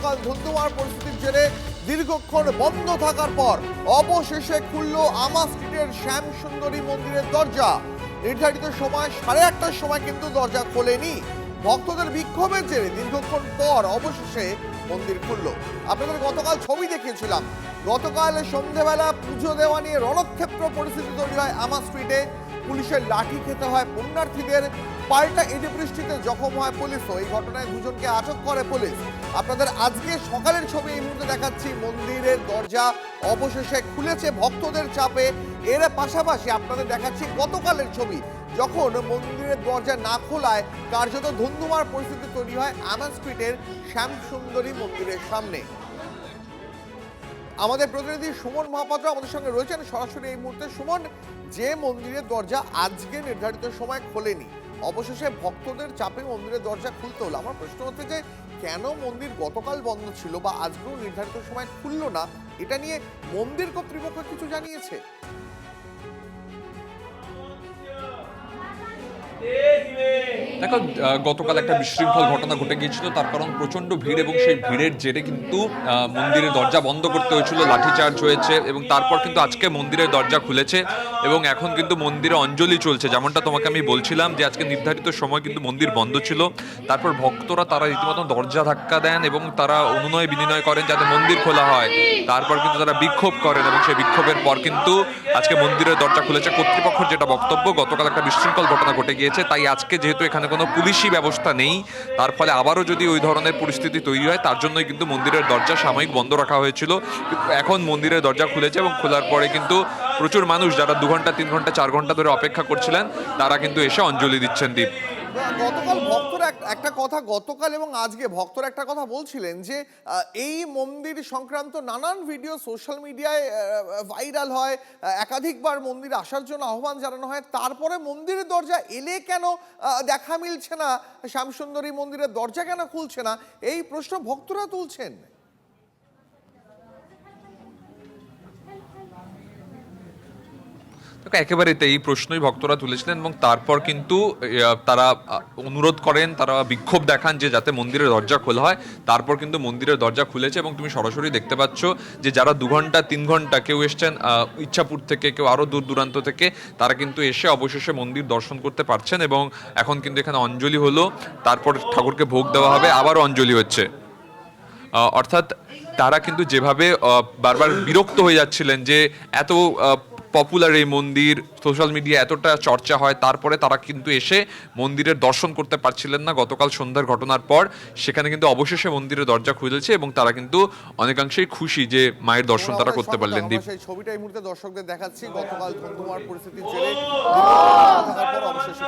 গতকাল ধুন্ধুমার পরিস্থিতির জেরে দীর্ঘক্ষণ বন্ধ থাকার পর অবশেষে খুলল আমা স্ট্রিটের শ্যাম সুন্দরী মন্দিরের দরজা। নির্ধারিত সময় 8:30টার সময় কিন্তু দরজা খোলেনি। ভক্তদের বিক্ষোভের জেরে দীর্ঘক্ষণ পর অবশেষে মন্দির খুলল। আপনাদের গতকাল ছবি দেখিয়েছিলাম। গতকাল সন্ধ্যেবেলা পুজো দেওয়া নিয়ে রণক্ষেত্র পরিস্থিতি তৈরি হয় আমা স্ট্রিটে। পুলিশের লাঠি খেতে হয় পুণ্যার্থীদের, পাল্টা ইডি বৃষ্টিতে জখম হয় পুলিশও। এই ঘটনায় দুজনকে আটক করে পুলিশ। আপনাদের আজকে সকালের ছবি এই মুহূর্তে দেখাচ্ছি। মন্দিরের দরজা অবশেষে খুলেছে ভক্তদের চাপে। এর পাশাপাশি আপনাদের দেখাচ্ছি গতকালের ছবি, যখন মন্দিরের দরজা না খোলায় কার্যত ধুন্ধুমার পরিস্থিতি তৈরি হয় আমা স্ট্রিটের শ্যাম সুন্দরী মন্দিরের সামনে। আমাদের প্রতিনিধি সুমন মহাপাত্র আমাদের সঙ্গে রয়েছেন সরাসরি এই মুহূর্তে। সুমন, যে মন্দিরের দরজা আজকে নির্ধারিত সময় খোলেনি, অবশেষে ভক্তদের চাপে মন্দিরের দরজা খুলতে হলো। আমার প্রশ্ন হচ্ছে যে কেন মন্দির গতকাল বন্ধ ছিল বা আজকেও নির্ধারিত সময় খুললো না, এটা নিয়ে মন্দির কর্তৃপক্ষ কিছু জানিয়েছে? দেখো, গতকাল একটা বিশৃঙ্খল ঘটনা ঘটে গিয়েছিল। তার কারণ প্রচন্ড ভিড়, এবং সেই ভিড়ের জেরে কিন্তু মন্দিরের দরজা বন্ধ করতে হয়েছিল, লাঠিচার্জ হয়েছে, এবং তারপর কিন্তু আজকে মন্দিরের দরজা খুলেছে এবং এখন কিন্তু মন্দিরে অঞ্জলি চলছে। যেমনটা তোমাকে আমি বলছিলাম যে আজকে নির্ধারিত সময় কিন্তু মন্দির বন্ধ ছিল। তারপর ভক্তরা তারা রীতিমতো দরজা ধাক্কা দেন এবং তারা অনুনয় বিনিময় করেন যাতে মন্দির খোলা হয়। তারপর কিন্তু তারা বিক্ষোভ করেন এবং সেই বিক্ষোভের পর কিন্তু আজকে মন্দিরের দরজা খুলেছে। কর্তৃপক্ষের যেটা বক্তব্য, গতকাল একটা বিশৃঙ্খল ঘটনা ঘটে গিয়েছে, তাই আজকে যেহেতু এখানে কোনো পুলিশি ব্যবস্থা নেই, তার ফলে আবারও যদি ওই ধরনের পরিস্থিতি তৈরি হয়, তার জন্যই কিন্তু মন্দিরের দরজা সাময়িক বন্ধ রাখা হয়েছিল। এখন মন্দিরের দরজা খুলেছে এবং খোলার পরে কিন্তু প্রচুর মানুষ, যারা 2 ঘন্টা 3 ঘন্টা 4 ঘন্টা ধরে অপেক্ষা করছিলেন, তারা কিন্তু এসে অঞ্জলি দিচ্ছেন। দীপ, গতকাল ভক্তরা একটা কথা, গতকাল এবং আজকে ভক্তরা একটা কথা বলছিলেন যে এই মন্দির সংক্রান্ত নানান ভিডিও সোশ্যাল মিডিয়ায় ভাইরাল হয়, একাধিকবার মন্দিরে আসার জন্য আহ্বান জানানো হয়, তারপরে মন্দিরের দরজা এলে কেন দেখা মিলছে না, শ্যামসুন্দরী মন্দিরের দরজা কেন খুলছে না, এই প্রশ্ন ভক্তরা তুলছেন। একেবারে এই প্রশ্নই ভক্তরা তুলেছিলেন এবং তারপর কিন্তু তারা অনুরোধ করেন, তারা বিক্ষোভ দেখান যে যাতে মন্দিরের দরজা খোলা হয়। তারপর কিন্তু মন্দিরের দরজা খুলেছে এবং তুমি সরাসরি দেখতে পাচ্ছ যে যারা 2 ঘন্টা 3 ঘন্টা, কেউ এসছেন ইচ্ছাপুর থেকে, কেউ আরো দূর দূরান্ত থেকে, তারা কিন্তু এসে অবশেষে মন্দির দর্শন করতে পারছেন। এবং এখন কিন্তু এখানে অঞ্জলি হলো, তারপর ঠাকুরকে ভোগ দেওয়া হবে, আবারও অঞ্জলি হচ্ছে। অর্থাৎ তারা কিন্তু যেভাবে বারবার বিরক্ত হয়ে যাচ্ছিলেন যে এত পপুলার এই মন্দির, সোশ্যাল মিডিয়া এতটা চর্চা হয়, তারপরে তারা কিন্তু এসে মন্দিরের দর্শন করতে পারছিলেন না। গতকাল সন্ধ্যার ঘটনার পর সেখানে কিন্তু অবশেষে মন্দিরের দরজা খুলেছে এবং তারা কিন্তু অনেকাংশেই খুশি যে মায়ের দর্শন তারা করতে পারলেন। দীপ, সেই ছবিটা এই মুহূর্তে দর্শকদের দেখাচ্ছি। গতকাল ধুন্ধুমার পরিস্থিতির জেরে থাকার পর অবশেষে